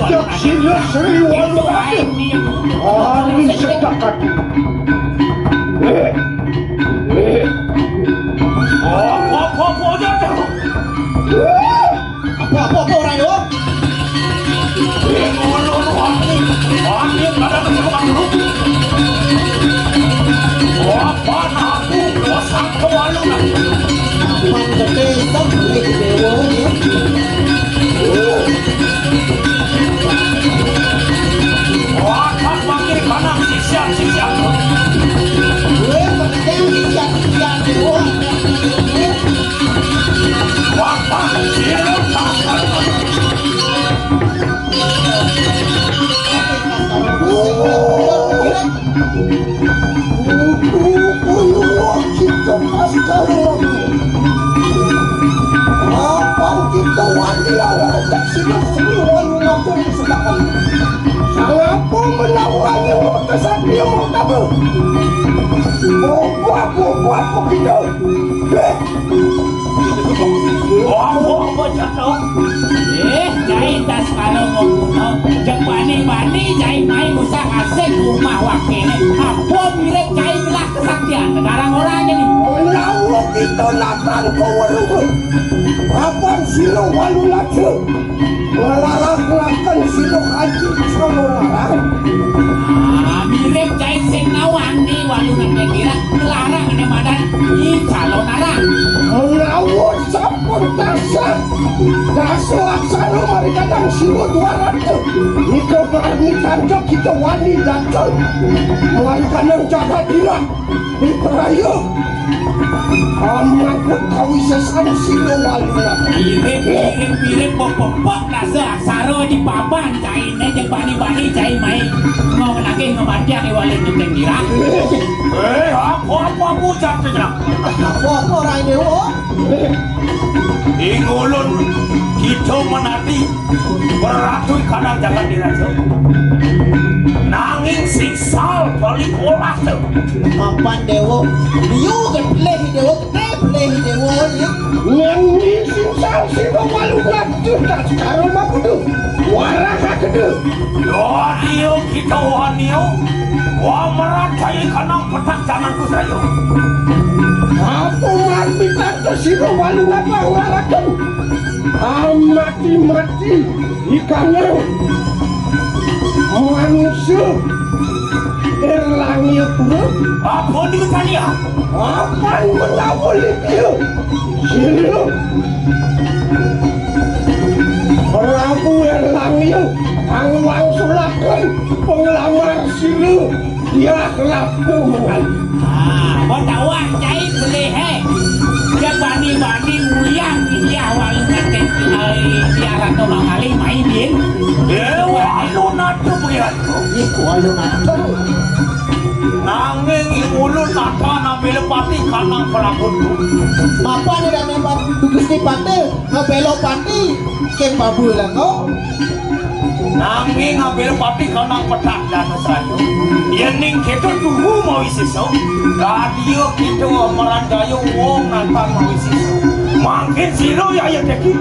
Yaksinya Sri Walunaga. Hari sedakat. Apa aja? Apa orang itu? Wani ada kesukaan dulu. Apa aku dosa kewalungan? Apa gede hitam beli dewa ni? Akan panggil kanan sisian. Gue pakai siap dewa. Wapa silau takkan. Kita pasti apa kita wanita Yaksinya Sri Walunaga disedangkan. Sangapu menawarnya kesatria murtabu. Bobo kita. Apa jatuh? Jai tas kalau mau kuno, jeng bani jai mai usah asik rumah wakilnya. Apa mirip jai gelah kesaktian sekarang orangnya nih. Lalu kita natang kawaluhu. Apa Sri Walunaga? Melarang-larang Sri Haji sama larang. Mirip jai sing nawang di walungan kira melarang ane madan i calon narang. Ngawur sampun tasar. Dasar mereka dan Sri 200. Nika berani kanjok kita wani datang. Mereka yang jaga diri. Di peraya. Amakut kawisasan Sri Walunaga. Mirip pok dasar aksara di papan jai ne jeng bani jai mai mau lagi ngemadiak i walun jeng kira. Apa jatuhnya? Apa orang dewa? Ingulun kita menati beratui kadang jangan diraja. Nanging siksal balik olah tu. Apa dewa? Liu ke pilih dewa ni? Yang ni sinsal Sri Walunaga tak sekarang aku tu. Waraka kedu. Dia kita wanio. Wah meratai kanang petak jangan ku sayo. Aku mati kata Sri Walunaga ngarakan. Mati ikannya manusia erlangi pura. Apa ni tanya? Apa yang menawali dia? Sri Prabu Erlangi angwang sulakan penglamar Sri. Dia kelapu mengalih. Bawang jai boleh jeng bani mulia dia walungan dia ratu mangali main din. Walungan tu bukan. Iku Walunaga. Nanging ingulun nata nambil pati kanang pelakon tu. Apa ni dah nampak Gusti Pati? Ngabelo Pati? Keng babu lah kau? Nanging ngambil pati kanang petak dan sayo. Yening kita dulu mau isiso. Radio kita merandayo wong nantang mau isiso. Mungkin silo ya teki.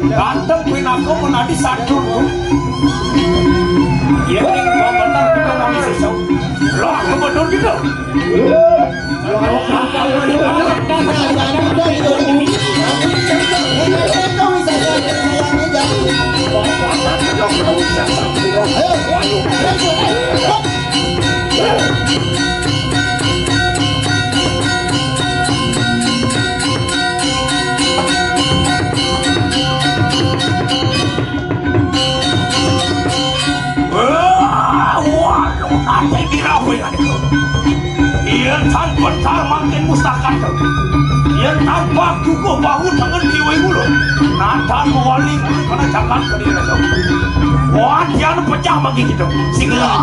Ganteng pinako menadi satu tu. Yening kau benar kita mau isiso. Loh aku betul gitu. Ia tanpa bentar makin mustahkan tu. Ia tanpa cukup bahu dengan kiwai mulu. Natan mewali mulu kena cakap ke dia tu. Wah dia pecah bagi kita. Singlah.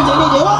Jadi dewa.